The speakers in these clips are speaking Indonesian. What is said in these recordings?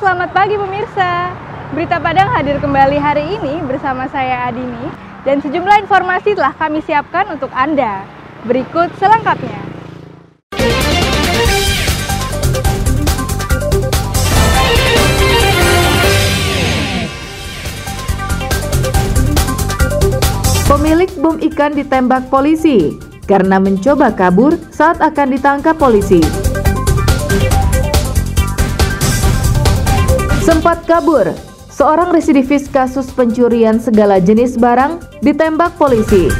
selamat pagi pemirsa. Berita Padang hadir kembali hari ini bersama saya Adini dan sejumlah informasi telah kami siapkan untuk Anda. Berikut selengkapnya. Pemilik bom ikan ditembak polisi karena mencoba kabur saat akan ditangkap polisi. Sempat kabur, seorang residivis kasus pencurian segala jenis barang ditembak polisi.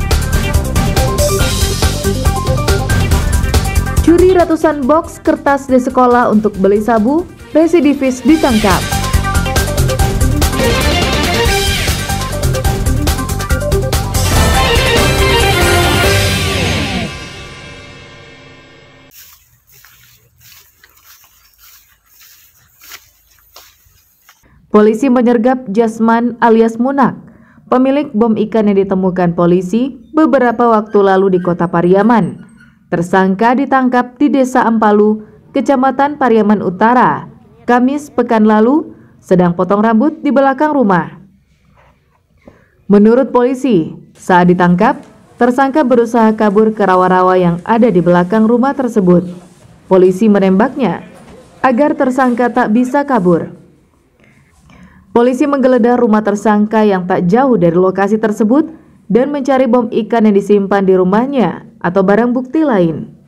Curi ratusan box kertas di sekolah untuk beli sabu, residivis ditangkap. Polisi menyergap Jasman alias Munak, pemilik bom ikan yang ditemukan polisi beberapa waktu lalu di Kota Pariaman. Tersangka ditangkap di Desa Ampalu, Kecamatan Pariaman Utara, Kamis pekan lalu, sedang potong rambut di belakang rumah. Menurut polisi, saat ditangkap, tersangka berusaha kabur ke rawa-rawa yang ada di belakang rumah tersebut. Polisi menembaknya agar tersangka tak bisa kabur. Polisi menggeledah rumah tersangka yang tak jauh dari lokasi tersebut dan mencari bom ikan yang disimpan di rumahnya atau barang bukti lain.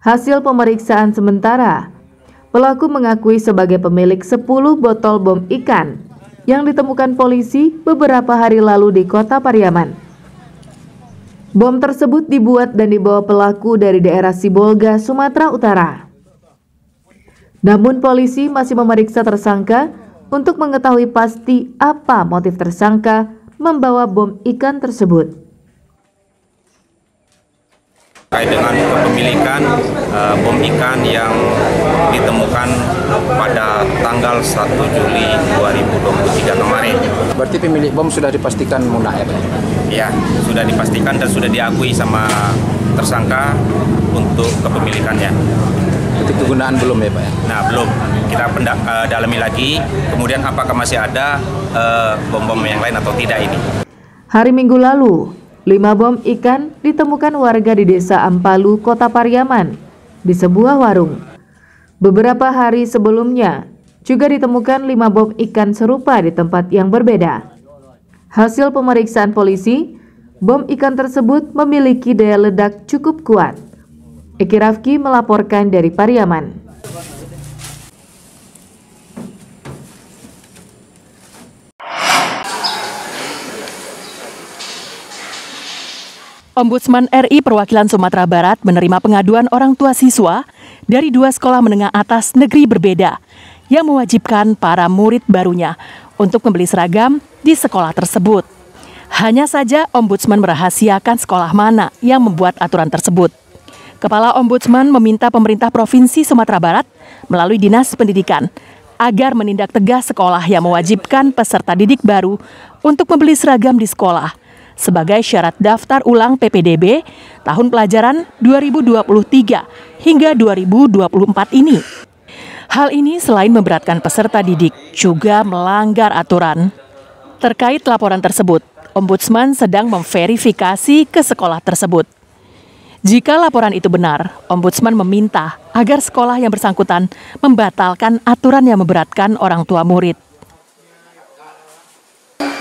Hasil pemeriksaan sementara, pelaku mengakui sebagai pemilik 10 botol bom ikan yang ditemukan polisi beberapa hari lalu di Kota Pariaman. Bom tersebut dibuat dan dibawa pelaku dari daerah Sibolga, Sumatera Utara. Namun polisi masih memeriksa tersangka untuk mengetahui pasti apa motif tersangka membawa bom ikan tersebut. Terkait dengan kepemilikan bom ikan yang ditemukan pada tanggal 1 Juli 2023 kemarin. Berarti pemilik bom sudah dipastikan Munak ya Pak? Ya, sudah dipastikan dan sudah diakui sama tersangka untuk kepemilikannya. Titik kegunaan belum ya Pak ya? Nah, belum. Kita dalami lagi, kemudian apakah masih ada bom-bom yang lain atau tidak ini. Hari Minggu lalu, 5 bom ikan ditemukan warga di Desa Ampalu, Kota Pariaman, di sebuah warung. Beberapa hari sebelumnya, juga ditemukan 5 bom ikan serupa di tempat yang berbeda. Hasil pemeriksaan polisi, bom ikan tersebut memiliki daya ledak cukup kuat. Eki Rafki melaporkan dari Pariaman. Ombudsman RI Perwakilan Sumatera Barat menerima pengaduan orang tua siswa dari 2 sekolah menengah atas negeri berbeda yang mewajibkan para murid barunya untuk membeli seragam di sekolah tersebut. Hanya saja Ombudsman merahasiakan sekolah mana yang membuat aturan tersebut. Kepala Ombudsman meminta pemerintah Provinsi Sumatera Barat melalui Dinas Pendidikan agar menindak tegas sekolah yang mewajibkan peserta didik baru untuk membeli seragam di sekolah sebagai syarat daftar ulang PPDB tahun pelajaran 2023 hingga 2024 ini. Hal ini selain memberatkan peserta didik, juga melanggar aturan. Terkait laporan tersebut, Ombudsman sedang memverifikasi ke sekolah tersebut. Jika laporan itu benar, Ombudsman meminta agar sekolah yang bersangkutan membatalkan aturan yang memberatkan orang tua murid.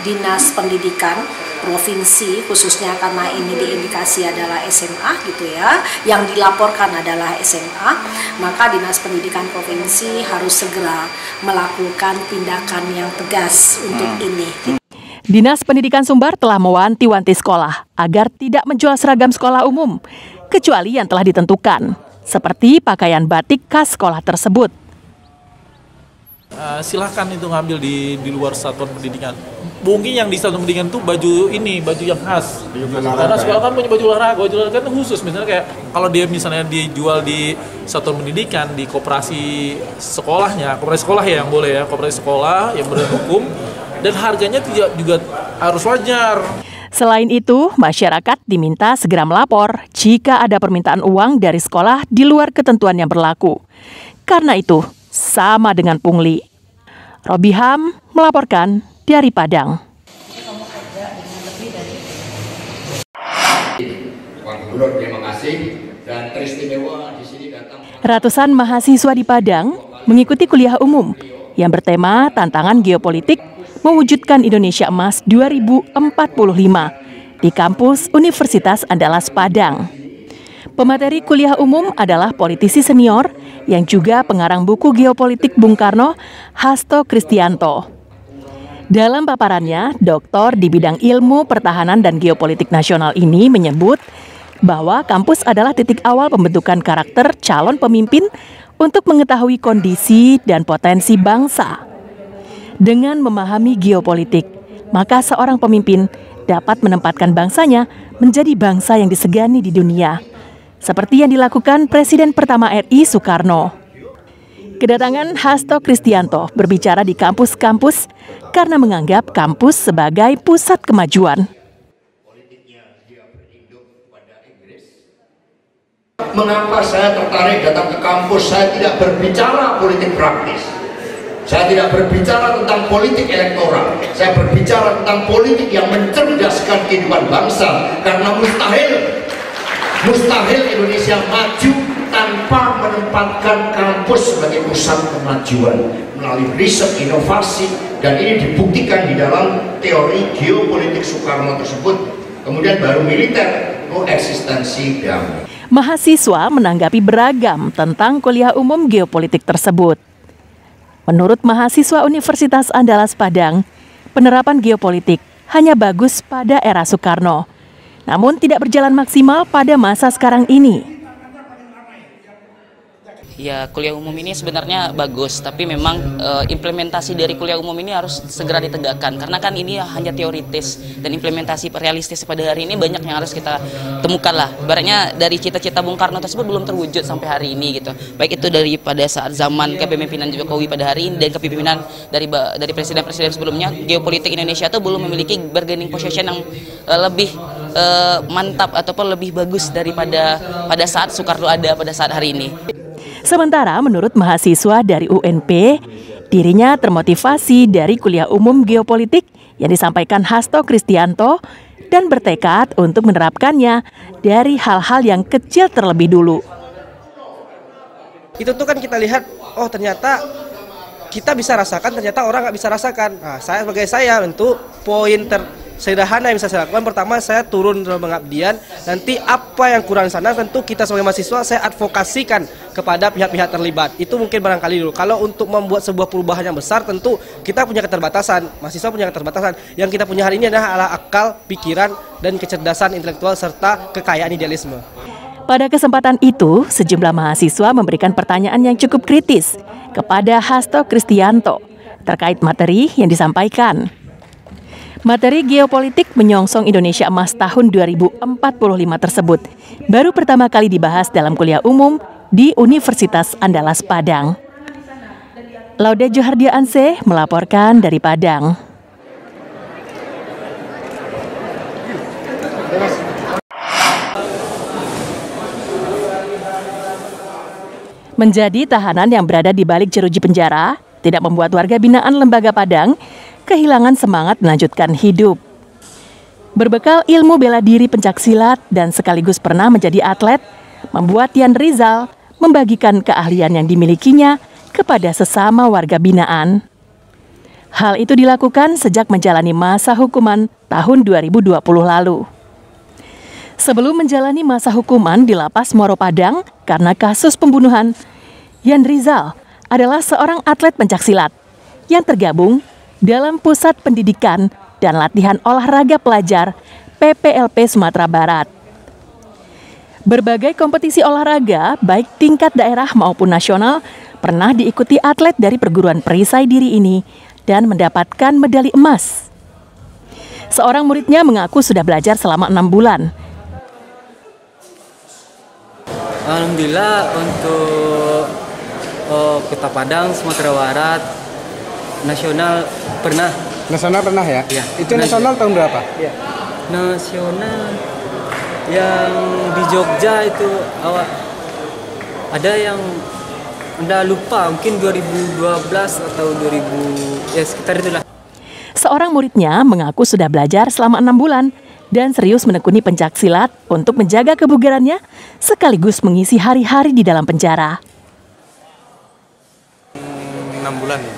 Dinas Pendidikan Provinsi, khususnya karena ini diindikasi adalah SMA gitu ya, yang dilaporkan adalah SMA, maka Dinas Pendidikan Provinsi harus segera melakukan tindakan yang tegas untuk ini. Dinas Pendidikan Sumbar telah mewanti-wanti sekolah agar tidak menjual seragam sekolah umum, kecuali yang telah ditentukan, seperti pakaian batik khas sekolah tersebut. Silahkan itu ngambil di luar satuan pendidikan. Mungkin yang di satuan pendidikan itu baju yang khas. Karena sekolah kan punya baju olahraga kan khusus. Misalnya kayak kalau dia misalnya dijual di satuan pendidikan, di koperasi sekolahnya, koperasi sekolah ya yang boleh ya, koperasi sekolah yang berbadan hukum, dan harganya juga harus wajar. Selain itu, masyarakat diminta segera melapor jika ada permintaan uang dari sekolah di luar ketentuan yang berlaku. Karena itu, sama dengan pungli. Robiham melaporkan dari Padang. Ratusan mahasiswa di Padang mengikuti kuliah umum yang bertema tantangan geopolitik mewujudkan Indonesia Emas 2045 di kampus Universitas Andalas Padang. Pemateri kuliah umum adalah politisi senior yang juga pengarang buku geopolitik Bung Karno, Hasto Kristianto. Dalam paparannya, doktor di bidang ilmu pertahanan dan geopolitik nasional ini menyebut bahwa kampus adalah titik awal pembentukan karakter calon pemimpin untuk mengetahui kondisi dan potensi bangsa. Dengan memahami geopolitik, maka seorang pemimpin dapat menempatkan bangsanya menjadi bangsa yang disegani di dunia, seperti yang dilakukan Presiden pertama RI Soekarno. Kedatangan Hasto Kristianto berbicara di kampus-kampus karena menganggap kampus sebagai pusat kemajuan. Mengapa saya tertarik datang ke kampus? Saya tidak berbicara politik praktis. Saya tidak berbicara tentang politik elektoral. Saya berbicara tentang politik yang mencerdaskan kehidupan bangsa. Karena mustahil Indonesia maju tanpa menempatkan kampus sebagai pusat kemajuan melalui riset inovasi, dan ini dibuktikan di dalam teori geopolitik Soekarno tersebut. Kemudian baru militer, koeksistensi damai. Mahasiswa menanggapi beragam tentang kuliah umum geopolitik tersebut. Menurut mahasiswa Universitas Andalas Padang, penerapan geopolitik hanya bagus pada era Soekarno, namun tidak berjalan maksimal pada masa sekarang ini. Ya, kuliah umum ini sebenarnya bagus, tapi memang implementasi dari kuliah umum ini harus segera ditegakkan, karena kan ini hanya teoritis, dan implementasi realistis pada hari ini banyak yang harus kita temukan lah. Ibaratnya dari cita-cita Bung Karno tersebut belum terwujud sampai hari ini gitu. Baik itu pada saat zaman kepemimpinan Jokowi pada hari ini dan kepemimpinan dari presiden-presiden sebelumnya, geopolitik Indonesia itu belum memiliki bargaining position yang lebih mantap ataupun lebih bagus daripada pada saat Soekarno ada pada saat hari ini. Sementara menurut mahasiswa dari UNP, dirinya termotivasi dari kuliah umum geopolitik yang disampaikan Hasto Kristianto dan bertekad untuk menerapkannya dari hal-hal yang kecil terlebih dulu. Itu tuh kan kita lihat, oh ternyata kita bisa rasakan, ternyata orang nggak bisa rasakan. Nah, sebagai saya tentu poin sederhana yang bisa saya lakukan, pertama saya turun dalam pengabdian, nanti apa yang kurang sana tentu kita sebagai mahasiswa saya advokasikan kepada pihak-pihak terlibat. Itu mungkin barangkali dulu. Kalau untuk membuat sebuah perubahan yang besar tentu kita punya keterbatasan, mahasiswa punya keterbatasan. Yang kita punya hari ini adalah akal, pikiran, dan kecerdasan intelektual serta kekayaan idealisme. Pada kesempatan itu, sejumlah mahasiswa memberikan pertanyaan yang cukup kritis kepada Hasto Kristianto terkait materi yang disampaikan. Materi geopolitik menyongsong Indonesia Emas tahun 2045 tersebut baru pertama kali dibahas dalam kuliah umum di Universitas Andalas Padang. Laude Johardianse melaporkan dari Padang. Menjadi tahanan yang berada di balik jeruji penjara tidak membuat warga binaan Lembaga Padang kehilangan semangat melanjutkan hidup. Berbekal ilmu bela diri pencaksilat dan sekaligus pernah menjadi atlet, membuat Yan Rizal membagikan keahlian yang dimilikinya kepada sesama warga binaan. Hal itu dilakukan sejak menjalani masa hukuman tahun 2020 lalu. Sebelum menjalani masa hukuman di Lapas Muaro Padang karena kasus pembunuhan, Yan Rizal adalah seorang atlet pencaksilat yang tergabung dalam Pusat Pendidikan dan Latihan Olahraga Pelajar PPLP Sumatera Barat. Berbagai kompetisi olahraga, baik tingkat daerah maupun nasional, pernah diikuti atlet dari perguruan perisai diri ini dan mendapatkan medali emas. Seorang muridnya mengaku sudah belajar selama 6 bulan. Alhamdulillah untuk Kota Padang, Sumatera Barat, nasional pernah. Nasional pernah ya? Ya. Itu nasional tahun berapa? Ya. Nasional yang di Jogja itu ada yang Udah lupa, mungkin 2012 atau 2000, ya sekitar itulah. Seorang muridnya mengaku sudah belajar selama 6 bulan dan serius menekuni pencaksilat untuk menjaga kebugarannya sekaligus mengisi hari-hari di dalam penjara. 6 bulan ya.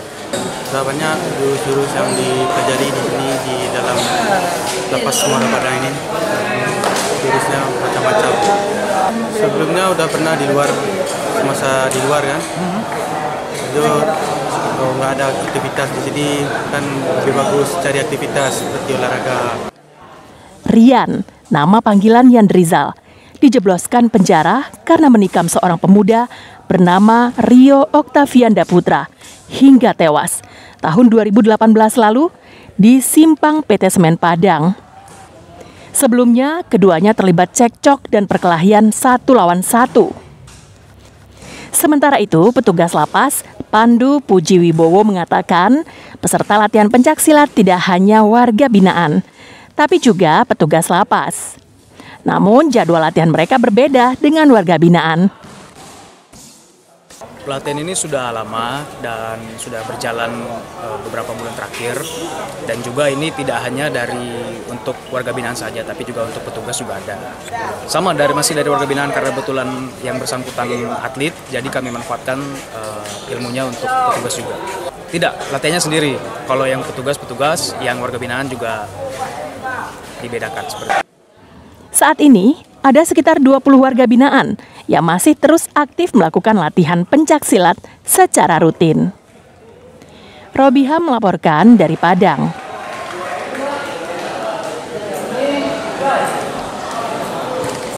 Banyak jurus-jurus yang dipelajari di sini di dalam lapas Muara Padang ini. Jurusnya macam-macam. Sebelumnya udah pernah di luar, masa di luar kan. Itu nggak ada aktivitas di sini kan lebih bagus cari aktivitas seperti olahraga. Rian, nama panggilan Yan Rizal, dijebloskan penjara karena menikam seorang pemuda bernama Rio Oktavianda Putra hingga tewas tahun 2018 lalu di Simpang PT Semen Padang. Sebelumnya, keduanya terlibat cekcok dan perkelahian 1 lawan 1. Sementara itu, petugas lapas Pandu Pujiwibowo mengatakan peserta latihan pencaksilat tidak hanya warga binaan, tapi juga petugas lapas. Namun jadwal latihan mereka berbeda dengan warga binaan. Pelatihan ini sudah lama dan sudah berjalan beberapa bulan terakhir, dan juga ini tidak hanya untuk warga binaan saja, tapi juga untuk petugas juga ada. Sama masih dari warga binaan karena kebetulan yang bersangkutan atlet, jadi kami manfaatkan ilmunya untuk petugas juga. Tidak, latihannya sendiri. Kalau yang petugas, yang warga binaan juga dibedakan seperti itu. Saat ini, ada sekitar 20 warga binaan yang masih terus aktif melakukan latihan pencaksilat secara rutin. Robiha melaporkan dari Padang.